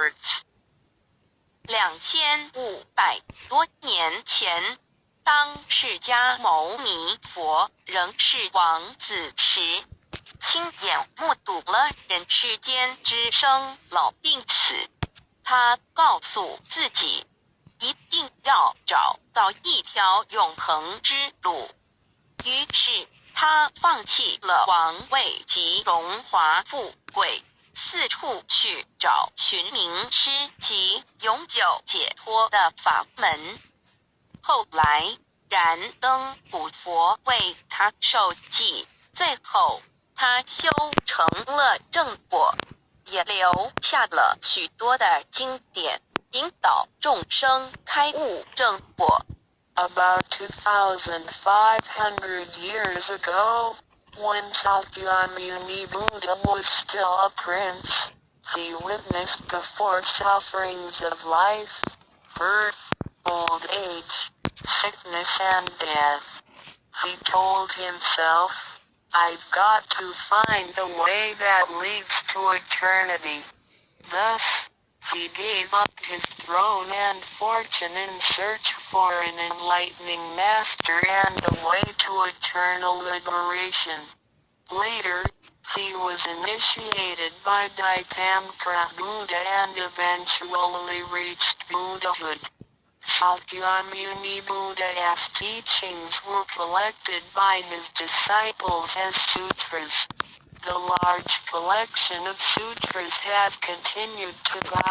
backwards. 2500多年前，当释迦牟尼佛仍是王子时，亲眼目睹了人世间之生老病死。他告诉自己，一定要找到一条永恒之路。于是他放弃了王位及荣华富贵，四处去找寻名师及永久解脱的法门。后来燃灯古佛为他受记，最后他修成了正果，也留下了许多的经典，引导众生开悟正果。About 2,500 years ago, when Sakyamuni Buddha was still a prince, he witnessed the four sufferings of life: birth, old age, sickness and death. He told himself, "I've got to find a way that leads to eternity." Thus, he gave up his throne and fortune in search for an enlightening master and a way to eternal liberation. Later, he was initiated by Daitamkara Buddha and eventually reached Buddhahood. Sakyamuni Buddha's teachings were collected by his disciples as sutras. The large collection of sutras has continued to guide